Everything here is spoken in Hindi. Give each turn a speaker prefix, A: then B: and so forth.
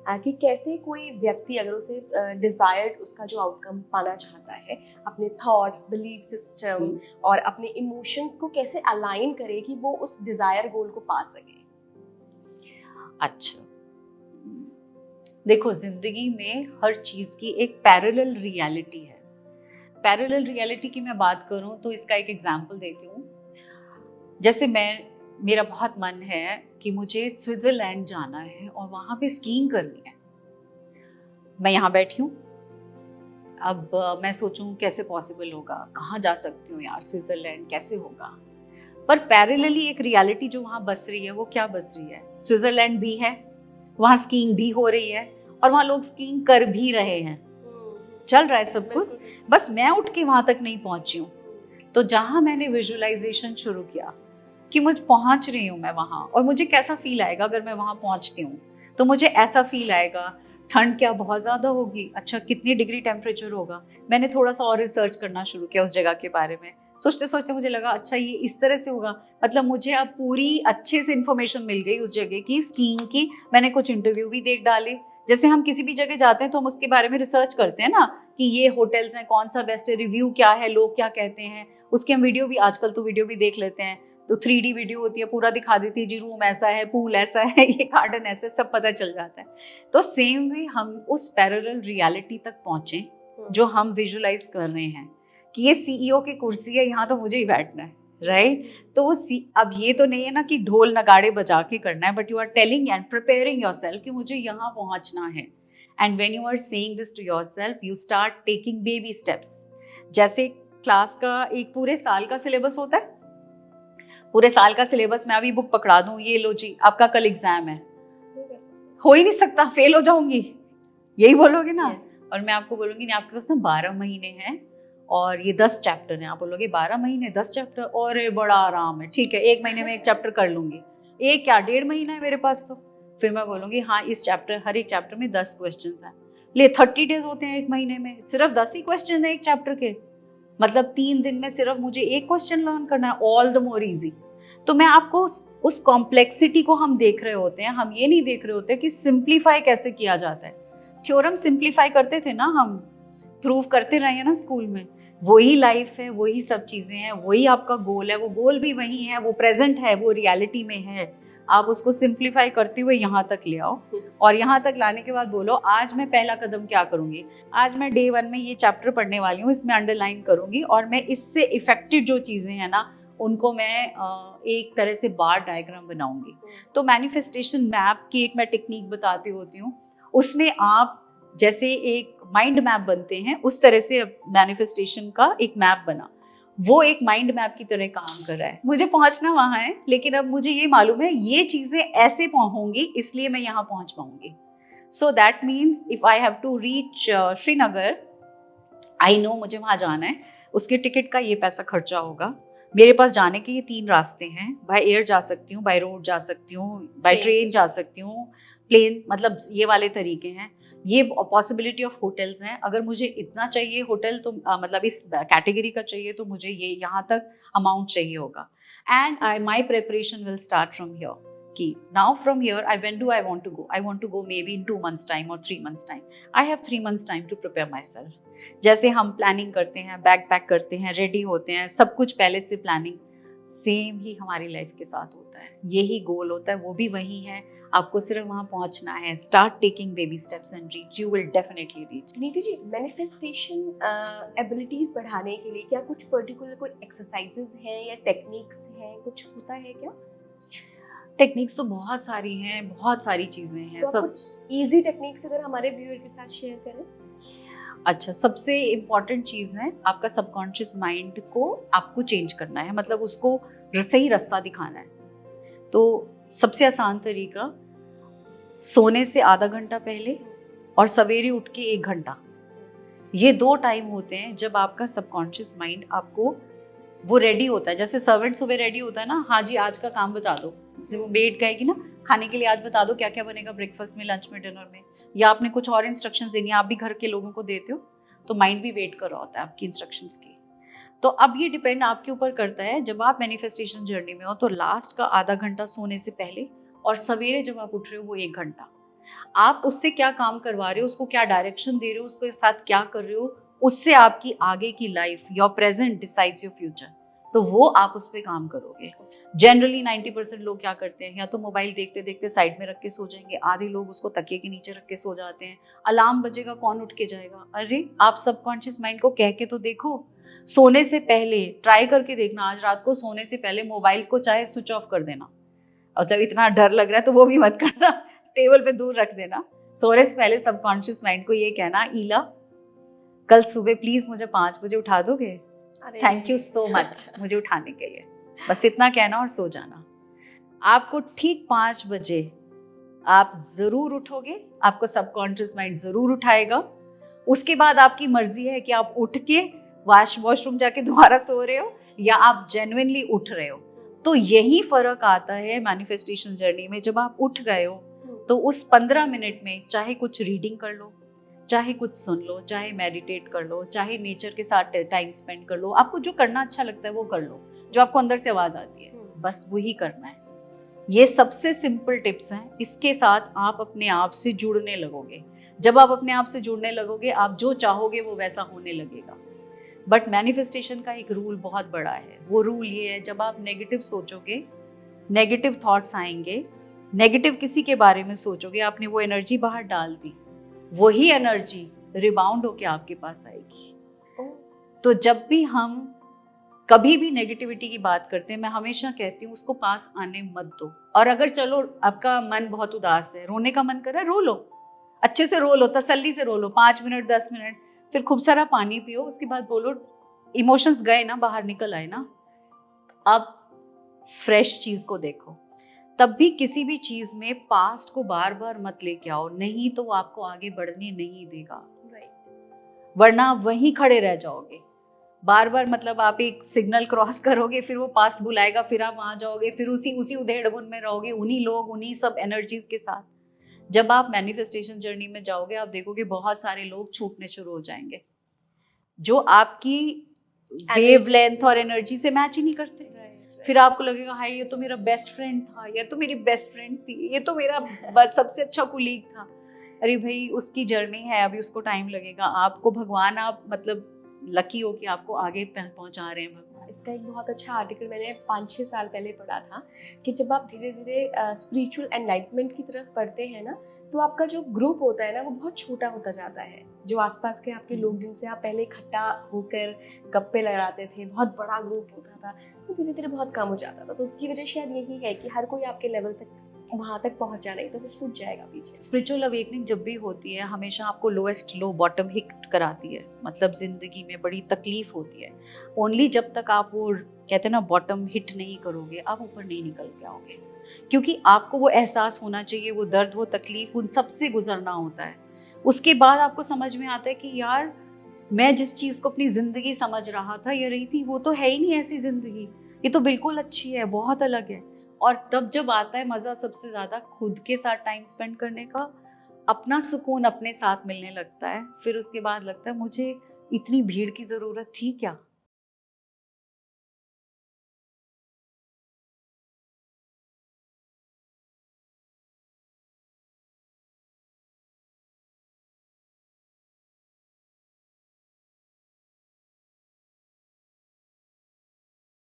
A: कि कैसे कोई व्यक्ति अगर उसे डिजायर्ड उसका जो आउटकम पाना चाहता है, अपने थॉट्स, बिलीफ सिस्टम और अपने इमोशंस को कैसे अलाइन करे कि वो उस डिजायर गोल को पा सके।
B: अच्छा, देखो, जिंदगी में हर चीज की एक पैरेलल रियलिटी है। पैरेलल रियलिटी की मैं बात करूं तो इसका एक एग्जांपल देती हूँ। जैसे मेरा बहुत मन है कि मुझे स्विट्जरलैंड जाना है और वहां पे स्कीइंग करनी है। मैं यहाँ बैठी हूँ, अब मैं सोचूं कैसे पॉसिबल होगा, कहाँ जा सकती हूँ यार, स्विट्जरलैंड कैसे होगा। पर पैरेलली एक रियलिटी जो वहां बस रही है, वो क्या बस रही है, स्विट्जरलैंड भी है, वहां स्कीइंग भी हो रही है और वहां लोग स्कीइंग कर भी रहे हैं, चल रहा है सब कुछ, बस मैं उठ के वहां तक नहीं पहुंची हूँ। तो जहां मैंने विजुअलाइजेशन शुरू किया कि मुझे पहुंच रही हूँ मैं वहां, और मुझे कैसा फील आएगा अगर मैं वहां पहुंचती हूँ, तो मुझे ऐसा फील आएगा, ठंड क्या बहुत ज्यादा होगी, अच्छा कितनी डिग्री टेम्परेचर होगा। मैंने थोड़ा सा और रिसर्च करना शुरू किया उस जगह के बारे में। सोचते सोचते मुझे लगा अच्छा ये इस तरह से होगा, मतलब मुझे अब पूरी अच्छे से इंफॉर्मेशन मिल गई उस जगह की, स्कीइंग की। मैंने कुछ इंटरव्यू भी देख डाले। जैसे हम किसी भी जगह जाते हैं तो हम उसके बारे में रिसर्च करते हैं ना, कि ये होटल्स हैं, कौन सा बेस्ट है, रिव्यू क्या है, लोग क्या कहते हैं, उसके हम वीडियो भी, आजकल तो वीडियो भी देख लेते हैं, तो 3D वीडियो होती है, पूरा दिखा देती है जी, रूम ऐसा है, पूल ऐसा है, ये गार्डन ऐसा है, सब पता चल जाता है। तो सेम वे हम उस पैरेलल रियलिटी तक पहुंचे जो हम विजुलाइज कर रहे हैं कि ये CEO की कुर्सी है, यहाँ तो मुझे ही बैठना है, राइट। तो वो अब ये तो नहीं है ना कि ढोल नगाड़े बजा के करना है, but you are telling and preparing yourself कि मुझे यहाँ पहुंचना है। And when you are saying this to yourself, you start taking baby steps. जैसे क्लास का एक पूरे साल का सिलेबस होता है, पूरे साल का सिलेबस मैं अभी बुक पकड़ा दूं, ये लो जी आपका कल एग्जाम है, हो ही नहीं सकता, फेल हो जाऊंगी, यही बोलोगे ना। और मैं आपको बोलूंगी नहीं, आपके पास ना 12 महीने हैं और ये 10 चैप्टर हैं। आप बोलोगे 12 महीने 10 चैप्टर, और बड़ा आराम है, ठीक है 1 महीने में 1 चैप्टर कर लूंगी। एक क्या 1.5 महीना है मेरे पास। तो फिर मैं बोलूंगी हाँ, इस चैप्टर, हर एक चैप्टर में 10 क्वेश्चन हैं, ले 30 डेज होते हैं 1 महीने में, सिर्फ 10 ही क्वेश्चन है एक चैप्टर के, मतलब 3 दिन में सिर्फ मुझे एक क्वेश्चन लर्न करना है, ऑल द मोर इजी। तो मैं आपको उस कॉम्प्लेक्सिटी को हम देख रहे होते हैं, हम ये नहीं देख रहे होते कि सिंप्लीफाई कैसे किया जाता है। थ्योरम सिंप्लीफाई करते थे ना, हम प्रूव करते रहे हैं ना स्कूल में, वही लाइफ है, वही सब चीजें हैं, वही आपका गोल है, वो गोल भी वही है, वो प्रेजेंट है, वो रियलिटी में है। आप उसको सिंप्लीफाई करते हुए यहाँ तक ले आओ, और यहाँ तक लाने के बाद बोलो आज मैं पहला कदम क्या करूंगी, आज मैं डे 1 में ये चैप्टर पढ़ने वाली हूँ, इसमें अंडरलाइन करूंगी, और मैं इससे इफेक्टिव जो चीजें हैं ना उनको मैं एक तरह से बार डायग्राम बनाऊंगी। तो मैनिफेस्टेशन मैप की एक मैं टेक्निक बताती होती हूँ, उसमें आप जैसे एक माइंड मैप बनते हैं, उस तरह से मैनिफेस्टेशन का एक मैप बना, वो एक माइंड मैप की तरह काम कर रहा है। मुझे पहुंचना वहां है, लेकिन अब मुझे ये मालूम है ये चीजें ऐसे होंगी, इसलिए मैं यहाँ पहुंच पाऊंगी। So that means if I have to reach Srinagar, I know मुझे वहां जाना है, उसके टिकट का ये पैसा खर्चा होगा, मेरे पास जाने के ये 3 रास्ते हैं, बाय एयर जा सकती हूँ, बाय रोड जा सकती हूँ, बाय ट्रेन जा सकती हूँ, प्लेन, मतलब ये वाले तरीके हैं, ये पॉसिबिलिटी ऑफ होटल्स हैं। अगर मुझे इतना चाहिए होटल, तो मतलब इस कैटेगरी का चाहिए, तो मुझे ये यहाँ तक अमाउंट चाहिए होगा। And my preparation will start from here, कि now from here I when do I want to go may be in 2 months time और 3 months time, I have 3 months time to prepare my self. जैसे हम प्लानिंग करते हैं, बैग पैक करते हैं, रेडी होते हैं, सब कुछ पहले से प्लानिंग, सेम ही हमारी लाइफ के साथ होता है, यही गोल होता है, वो भी वही है, आपको सिर्फ वहां पहुंचना है। Start taking baby steps and reach, you will definitely reach.
A: नीति जी, मैनिफेस्टेशन एबिलिटीज बढ़ाने के लिए क्या कुछ पर्टिकुलर कोई एक्सरसाइजेज हैं या टेक्निक्स हैं, कुछ होता है क्या?
B: टेक्निक्स तो बहुत सारी हैं, बहुत सारी चीजें हैं।
A: तो सब कुछ इजी टेक्निक्स अगर हमारे व्यूअर के साथ शेयर करें।
B: अच्छा, सबसे इम्पॉर्टेंट चीज़ है आपका सबकॉन्शियस माइंड को आपको चेंज करना है, मतलब उसको सही रास्ता दिखाना है। तो सबसे आसान तरीका, सोने से आधा घंटा पहले और सवेरे उठ के 1 घंटा, ये 2 टाइम होते हैं जब आपका सबकॉन्शियस माइंड आपको वो रेडी होता है। जैसे सर्वेंट सुबह रेडी होता है ना, हाँ जी आज का काम बता दो, जैसे वो मेड कहेगी ना खाने के लिए आज बता दो क्या क्या बनेगा ब्रेकफास्ट में, लंच में, डिनर में, या आपने कुछ और इंस्ट्रक्शंस देनी है, आप भी घर के लोगों को देते हो, तो माइंड भी वेट कर रहा होता है आपकी इंस्ट्रक्शंस की। तो अब ये डिपेंड आपके ऊपर करता है, जब आप मैनिफेस्टेशन जर्नी में हो तो लास्ट का आधा घंटा सोने से पहले, और सवेरे जब आप उठ रहे हो वो 1 घंटा, आप उससे क्या काम करवा रहे हो, उसको क्या डायरेक्शन दे रहे हो, उसके साथ क्या कर रहे हो, उससे आपकी आगे की life, your present decides your future. तो वो आप उस पर काम करोगे। जनरली 90% लोग क्या करते हैं, या तो मोबाइल देखते देखते साइड में रख के सो जाएंगे, आधे लोग उसको तकिए के नीचे रख के सो जाते हैं। अलार्म बजेगा, कौन उठ के जाएगा? अरे आप सबकॉन्शियस माइंड को कह के तो देखो, सोने से पहले ट्राई करके देखना, आज रात को सोने से पहले मोबाइल को चाहे स्विच ऑफ कर देना। मतलब इतना डर लग रहा है तो वो भी मत करना, टेबल पे दूर रख देना। सोने से पहले सबकॉन्शियस माइंड को ये कहना, ईला कल सुबह प्लीज मुझे 5 बजे उठा दोगे? थैंक यू सो मच मुझे उठाने के लिए। बस इतना कहना और सो जाना। आपको ठीक 5 बजे आप जरूर उठोगे, आपको सबकॉन्शियस माइंड जरूर उठाएगा। उसके बाद आपकी मर्जी है कि आप उठ के वॉशरूम जाके दोबारा सो रहे हो या आप जेन्युइनली उठ रहे हो। तो यही फर्क आता है मैनिफेस्टेशन जर्नी में। जब आप उठ गए हो तो उस 15 मिनट में चाहे कुछ रीडिंग कर लो, चाहे कुछ सुन लो, चाहे मेडिटेट कर लो, चाहे नेचर के साथ टाइम स्पेंड कर लो, आपको जो करना अच्छा लगता है वो कर लो, जो आपको अंदर से आवाज आती है बस वही करना है। ये सबसे सिंपल टिप्स हैं। इसके साथ आप अपने आप से जुड़ने लगोगे। जब आप अपने आप से जुड़ने लगोगे, आप जो चाहोगे वो वैसा होने लगेगा। बट मैनिफेस्टेशन का एक रूल बहुत बड़ा है। वो रूल ये है, जब आप नेगेटिव सोचोगे, नेगेटिव थॉट्स आएंगे, नेगेटिव किसी के बारे में सोचोगे, आपने वो एनर्जी बाहर डाल दी, वही एनर्जी रिबाउंड होके आपके पास आएगी। तो जब भी हम कभी भी नेगेटिविटी की बात करते हैं, मैं हमेशा कहती हूँ उसको पास आने मत दो। और अगर चलो आपका मन बहुत उदास है, रोने का मन कर रहा है, रो लो, अच्छे से रो लो, तसल्ली से रो लो, 5 मिनट 10 मिनट, फिर खूब सारा पानी पियो। उसके बाद बोलो इमोशंस गए ना, बाहर निकल आए ना, अब फ्रेश चीज को देखो। तब भी किसी भी चीज में पास्ट को बार बार मत लेके आओ, नहीं तो वो आपको आगे बढ़ने नहीं देगा, वरना वहीं खड़े रह जाओगे। बार बार मतलब आप एक सिग्नल क्रॉस करोगे, फिर वो पास्ट बुलाएगा, फिर आप वहां जाओगे, फिर उसी उधेड़-बुन में रहोगे, उन्हीं लोग, उन्हीं सब एनर्जीज के साथ। जब आप मैनिफेस्टेशन जर्नी में जाओगे, आप देखोगे बहुत सारे लोग छूटने शुरू हो जाएंगे जो आपकी वेवलेंथ और एनर्जी से मैच ही नहीं करते। फिर आपको लगेगा हाय ये तो मेरा बेस्ट फ्रेंड था, ये तो मेरी बेस्ट फ्रेंड थी, ये तो मेरा सबसे अच्छा कुलीग था। अरे भाई उसकी जर्नी है, अभी उसको टाइम लगेगा। आपको भगवान, आप मतलब लकी हो कि आपको आगे पहुंचा रहे हैं भगवान।
A: इसका एक बहुत अच्छा आर्टिकल मैंने 5-6 साल पहले पढ़ा था कि जब आप धीरे धीरे स्पिरिचुअल एनलाइटमेंट की तरफ बढ़ते हैं ना, तो आपका जो ग्रुप होता है ना वो बहुत छोटा होता जाता है। जो आसपास के आपके लोग जिनसे आप पहले इकट्ठा होकर गप्पे लड़ाते थे, बहुत बड़ा ग्रुप होता था, तो धीरे धीरे बहुत कम हो जाता था। तो उसकी वजह शायद यही है कि हर कोई आपके लेवल तक वहाँ तक पहुँचा नहीं, तो वो छूट जाएगा पीछे।
B: स्पिरिचुअल अवेकनिंग जब भी होती है, हमेशा आपको लोएस्ट लो बॉटम हिट कराती है। मतलब जिंदगी में बड़ी तकलीफ होती है। ओनली जब तक आप वो कहते हैं ना बॉटम हिट नहीं करोगे, आप ऊपर नहीं निकल के आओगे। क्योंकि आपको वो एहसास होना चाहिए, वो दर्द, वो तकलीफ, उन सब से गुजरना होता है। उसके बाद आपको समझ में आता है कि यार मैं जिस चीज को अपनी जिंदगी समझ रहा था या रही थी, वो तो है ही नहीं ऐसी जिंदगी, ये तो बिल्कुल अच्छी है, बहुत अलग है। और तब जब आता है मजा सबसे ज्यादा खुद के साथ टाइम स्पेंड करने का, अपना सुकून अपने साथ मिलने लगता है। फिर उसके बाद लगता है मुझे इतनी भीड़ की जरूरत थी क्या।